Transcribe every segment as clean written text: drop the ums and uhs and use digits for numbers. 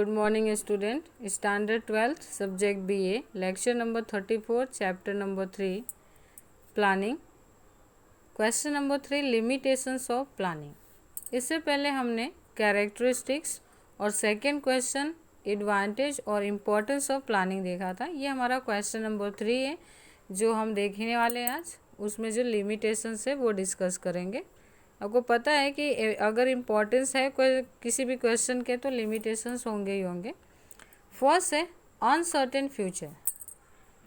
Good morning student. Standard 12th subject BA lecture number 34 chapter number 3 planning. Question number 3 limitations of planning. इससे पहले हमने characteristics और second question advantage और importance of planning देखा था. ये हमारा question number 3 है जो हम देखने वाले हैं आज. उसमें जो limitations है वो डिस्कस करेंगे. आपको पता है कि अगर इम्पोर्टेंस है कोई किसी भी क्वेश्चन के तो लिमिटेशंस होंगे ही होंगे. फर्स्ट है अनसर्टेन फ्यूचर.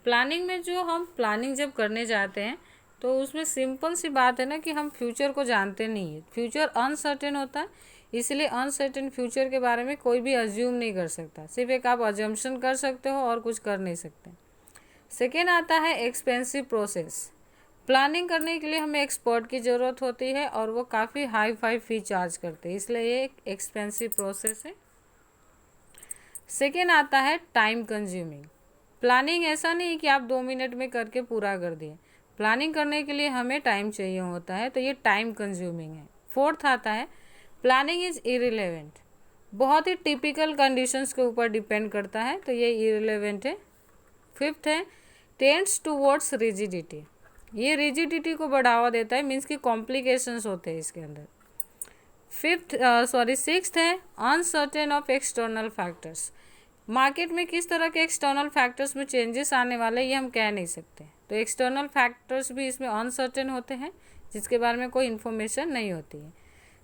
प्लानिंग में जो हम प्लानिंग जब करने जाते हैं तो उसमें सिंपल सी बात है ना कि हम फ्यूचर को जानते नहीं है. फ्यूचर अनसर्टेन होता है, इसलिए अनसर्टेन फ्यूचर के बारे में कोई भी अज्यूम नहीं कर सकता. सिर्फ एक आप अजम्पशन कर सकते हो और कुछ कर नहीं सकते. सेकेंड आता है एक्सपेंसिव प्रोसेस. प्लानिंग करने के लिए हमें एक्सपर्ट की ज़रूरत होती है और वो काफ़ी हाई फाई फी चार्ज करते हैं, इसलिए ये एक एक्सपेंसिव प्रोसेस है. सेकेंड आता है टाइम कंज्यूमिंग. प्लानिंग ऐसा नहीं कि आप 2 मिनट में करके पूरा कर दिए. प्लानिंग करने के लिए हमें टाइम चाहिए होता है, तो ये टाइम कंज्यूमिंग है. फोर्थ आता है प्लानिंग इज़ इरिलेवेंट. बहुत ही टिपिकल कंडीशंस के ऊपर डिपेंड करता है, तो ये इरिलेवेंट है. फिफ्थ है टेंड्स टूवर्ड्स रिजिडिटी. ये रिजिडिटी को बढ़ावा देता है, मीन्स कि कॉम्प्लिकेशंस होते हैं इसके अंदर. सिक्स्थ है uncertain of external factors. Market में किस तरह के एक्सटर्नल फैक्टर्स में चेंजेस आने वाले ये हम कह नहीं सकते, तो एक्सटर्नल फैक्टर्स भी इसमें अनसर्टेन होते हैं जिसके बारे में कोई इन्फॉर्मेशन नहीं होती है.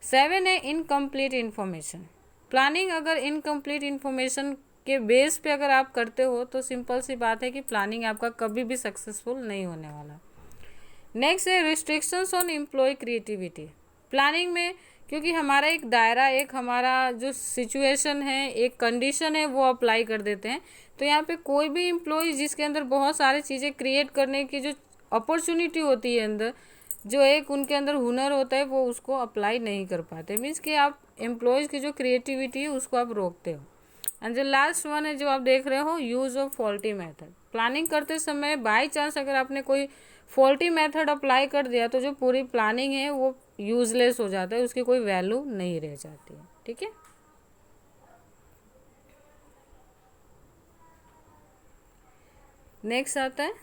7 है इनकम्प्लीट इन्फॉर्मेशन. प्लानिंग अगर इनकम्प्लीट इन्फॉर्मेशन के बेस पे अगर आप करते हो तो सिंपल सी बात है कि प्लानिंग आपका कभी भी सक्सेसफुल नहीं होने वाला. नेक्स्ट है restrictions on employ creativity. Planning में क्योंकि हमारा एक दायरा, एक हमारा जो सिचुएशन है, एक कंडीशन है वो अप्लाई कर देते हैं, तो यहाँ पे कोई भी एम्प्लॉय जिसके अंदर बहुत सारी चीज़ें क्रिएट करने की जो अपॉर्चुनिटी होती है अंदर, जो एक उनके अंदर हुनर होता है वो उसको अप्लाई नहीं कर पाते. मीन्स कि आप एम्प्लॉयज़ की जो क्रिएटिविटी है उसको आप रोकते हो. एंड जो लास्ट वन है जो आप देख रहे हो use of faulty method. Planning करते समय बाई चांस अगर आपने कोई फॉल्टी मेथड अप्लाई कर दिया तो जो पूरी प्लानिंग है वो यूजलेस हो जाता है, उसकी कोई वैल्यू नहीं रह जाती है. ठीक है. नेक्स्ट आता है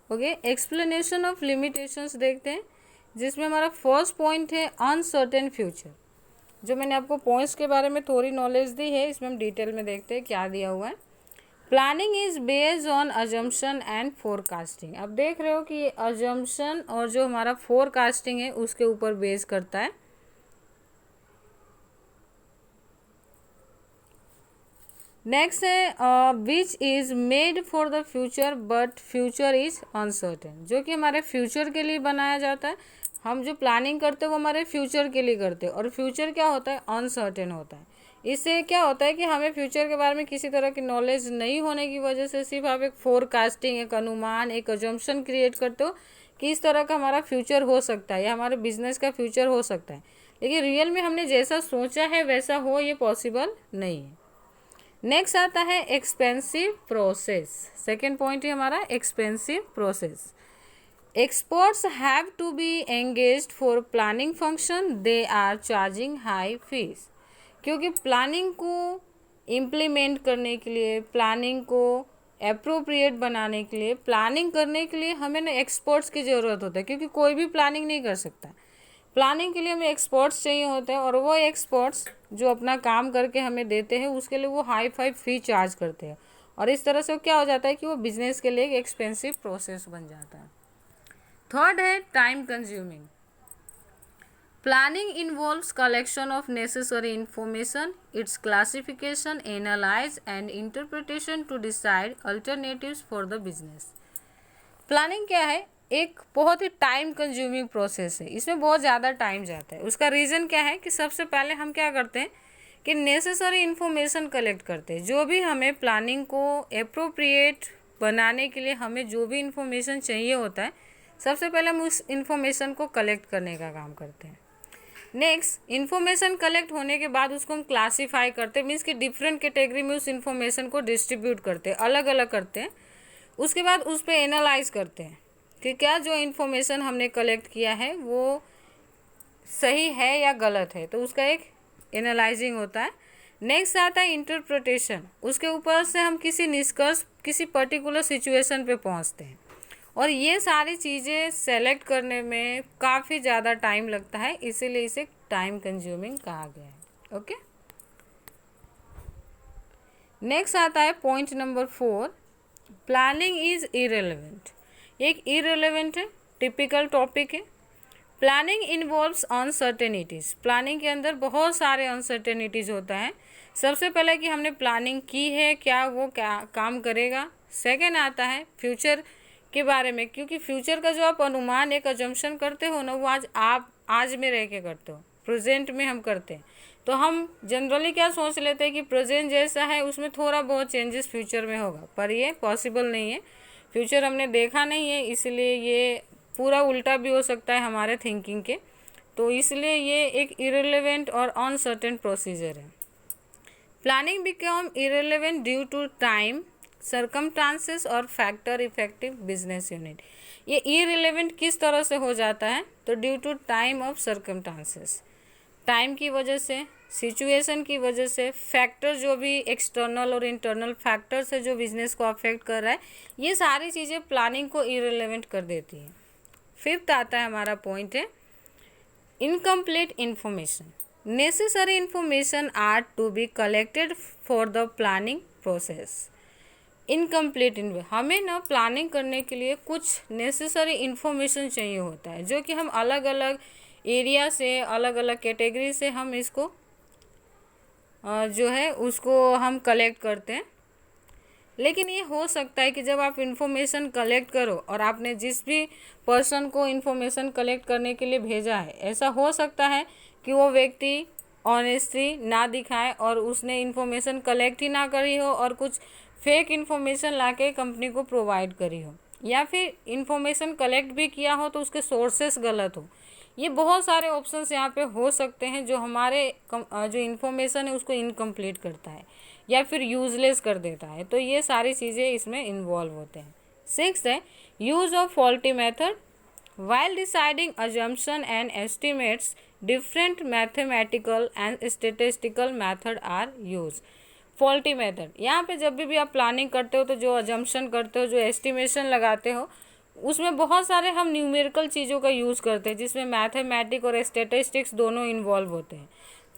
ओके एक्सप्लेनेशन ऑफ लिमिटेशंस देखते हैं, जिसमें हमारा फर्स्ट पॉइंट है अनसर्टेन फ्यूचर. जो मैंने आपको पॉइंट्स के बारे में थोड़ी नॉलेज दी है, इसमें हम डिटेल में देखते हैं क्या दिया हुआ है. Planning is based on assumption and forecasting. अब देख रहे हो कि ये अजम्पशन और जो हमारा फोरकास्टिंग है उसके ऊपर बेस करता है. नेक्स्ट है which is made for the future but future is uncertain. जो कि हमारे फ्यूचर के लिए बनाया जाता है. हम जो प्लानिंग करते हैं वो हमारे फ्यूचर के लिए करते हैं, और फ्यूचर क्या होता है, अनसर्टेन होता है. इससे क्या होता है कि हमें फ्यूचर के बारे में किसी तरह की नॉलेज नहीं होने की वजह से सिर्फ आप एक फोरकास्टिंग, एक अनुमान, एक अजम्पशन क्रिएट करते हो कि इस तरह का हमारा फ्यूचर हो सकता है या हमारे बिजनेस का फ्यूचर हो सकता है, लेकिन रियल में हमने जैसा सोचा है वैसा हो ये पॉसिबल नहीं है. नेक्स्ट आता है एक्सपेंसिव प्रोसेस. सेकेंड पॉइंट है हमारा expensive process. Experts have to be engaged for planning function. They are charging high fees. क्योंकि प्लानिंग को इम्प्लीमेंट करने के लिए, प्लानिंग को अप्रोप्रिएट बनाने के लिए, प्लानिंग करने के लिए हमें ना एक्सपर्ट्स की ज़रूरत होता है, क्योंकि कोई भी प्लानिंग नहीं कर सकता. प्लानिंग के लिए हमें एक्सपर्ट्स चाहिए होते हैं, और वो एक्सपर्ट्स जो अपना काम करके हमें देते हैं उसके लिए वो हाई फाई फी चार्ज करते हैं, और इस तरह से क्या हो जाता है कि वो बिजनेस के लिए एक एक्सपेंसिव प्रोसेस बन जाता है. थर्ड है time consuming. Planning involves collection of necessary information, its classification, analyse and interpretation to decide alternatives for the business. Planning क्या है, एक बहुत ही टाइम कंज्यूमिंग प्रोसेस है. इसमें बहुत ज़्यादा टाइम जाता है. उसका रीज़न क्या है कि सबसे पहले हम क्या करते हैं कि नेसेसरी इन्फॉर्मेशन कलेक्ट करते हैं. जो भी हमें प्लानिंग को अप्रोप्रिएट बनाने के लिए हमें जो भी इन्फॉर्मेशन चाहिए होता है, सबसे पहले हम उस इन्फॉर्मेशन को कलेक्ट करने का काम करते हैं. नेक्स्ट इन्फॉर्मेशन कलेक्ट होने के बाद उसको हम क्लासीफाई करते हैं, मीन्स कि डिफरेंट कैटेगरी में उस इन्फॉर्मेशन को डिस्ट्रीब्यूट करते हैं, अलग अलग करते हैं. उसके बाद उस पर एनालाइज करते हैं कि क्या जो इन्फॉर्मेशन हमने कलेक्ट किया है वो सही है या गलत है, तो उसका एक एनालाइजिंग होता है। नेक्स्ट आता है इंटरप्रिटेशन, उसके ऊपर से हम किसी निष्कर्ष, किसी पर्टिकुलर सिचुएशन पे पहुंचते हैं, और ये सारी चीज़ें सेलेक्ट करने में काफ़ी ज़्यादा टाइम लगता है, इसीलिए इसे टाइम कंज्यूमिंग कहा गया है। ओके, नेक्स्ट आता है point number 4, planning is irrelevant. एक इरेलेवेंट है, टिपिकल टॉपिक है। प्लानिंग इन्वॉल्व्स अनसर्टेनिटीज़, प्लानिंग के अंदर बहुत सारे अनसर्टेनिटीज़ होता है। सबसे पहले कि हमने प्लानिंग की है, क्या वो क्या काम करेगा। सेकेंड आता है फ्यूचर के बारे में, क्योंकि फ्यूचर का जो आप अनुमान, एक अजम्पशन करते हो ना, वो आप आज में रह के करते हो, प्रेजेंट में हम करते हैं। तो हम जनरली क्या सोच लेते हैं कि प्रेजेंट जैसा है उसमें थोड़ा बहुत चेंजेस फ्यूचर में होगा, पर ये पॉसिबल नहीं है। फ्यूचर हमने देखा नहीं है, इसलिए ये पूरा उल्टा भी हो सकता है हमारे थिंकिंग के, तो इसलिए ये एक इरेलेवेंट और अनसर्टेन प्रोसीजर है। Planning become irrelevant due to time, circumstances और फैक्टर इफेक्टिव बिजनेस यूनिट। ये इरेलेवेंट किस तरह से हो जाता है, तो due to time of circumstances, time की वजह से, सिचुएशन की वजह से, फैक्टर जो भी एक्सटर्नल और इंटरनल फैक्टर से जो बिजनेस को अफेक्ट कर रहा है, ये सारी चीज़ें प्लानिंग को इरेलेवेंट कर देती हैं। फिफ्थ आता है हमारा पॉइंट है incomplete information. Necessary information are to be collected for the planning process. Incomplete, हमें ना प्लानिंग करने के लिए कुछ नेसेसरी इन्फॉर्मेशन चाहिए होता है, जो कि हम अलग अलग एरिया से, अलग अलग कैटेगरी से हम इसको जो है उसको हम कलेक्ट करते हैं। लेकिन ये हो सकता है कि जब आप इन्फॉर्मेशन कलेक्ट करो और आपने जिस भी पर्सन को इन्फॉर्मेशन कलेक्ट करने के लिए भेजा है, ऐसा हो सकता है कि वो व्यक्ति ऑनेस्टी ना दिखाए और उसने इन्फॉर्मेशन कलेक्ट ही ना करी हो और कुछ फेक इन्फॉर्मेशन लाके कंपनी को प्रोवाइड करी हो, या फिर इन्फॉर्मेशन कलेक्ट भी किया हो तो उसके सोर्सेस गलत हो। ये बहुत सारे ऑप्शंस यहाँ पे हो सकते हैं जो हमारे जो इन्फॉर्मेशन है उसको इनकम्प्लीट करता है या फिर यूजलेस कर देता है, तो ये सारी चीज़ें इसमें इन्वॉल्व होते हैं। सिक्स्थ है use of faulty method. While deciding assumption and estimates, different mathematical and statistical method are use. Faulty method, यहाँ पे जब भी आप प्लानिंग करते हो तो जो अजम्पशन करते हो, जो एस्टिमेशन लगाते हो, उसमें बहुत सारे हम न्यूमेरिकल चीज़ों का यूज़ करते हैं, जिसमें मैथमेटिक और स्टेटिस्टिक्स दोनों इन्वॉल्व होते हैं।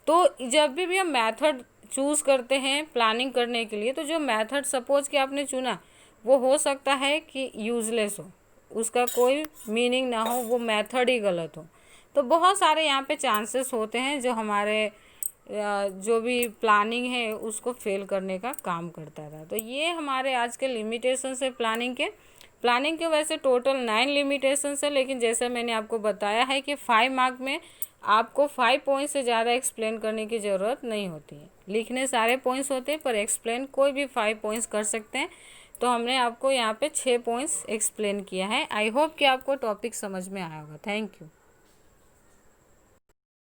तो जब भी हम मेथड चूज़ करते हैं प्लानिंग करने के लिए, तो जो मेथड सपोज कि आपने चुना वो हो सकता है कि यूज़लेस हो, उसका कोई मीनिंग ना हो, वो मेथड ही गलत हो। तो बहुत सारे यहाँ पे चांसेस होते हैं जो हमारे जो भी प्लानिंग है उसको फेल करने का काम करता था। तो ये हमारे आज के लिमिटेशंस है प्लानिंग के वैसे टोटल 9 लिमिटेशंस है, लेकिन जैसे मैंने आपको बताया है कि 5 मार्क में आपको 5 पॉइंट से ज़्यादा एक्सप्लेन करने की ज़रूरत नहीं होती है। लिखने सारे पॉइंट्स होते हैं पर एक्सप्लेन कोई भी 5 पॉइंट्स कर सकते हैं। तो हमने आपको यहाँ पे 6 पॉइंट्स एक्सप्लेन किया है। आई होप कि आपको टॉपिक समझ में आया होगा। Thank you.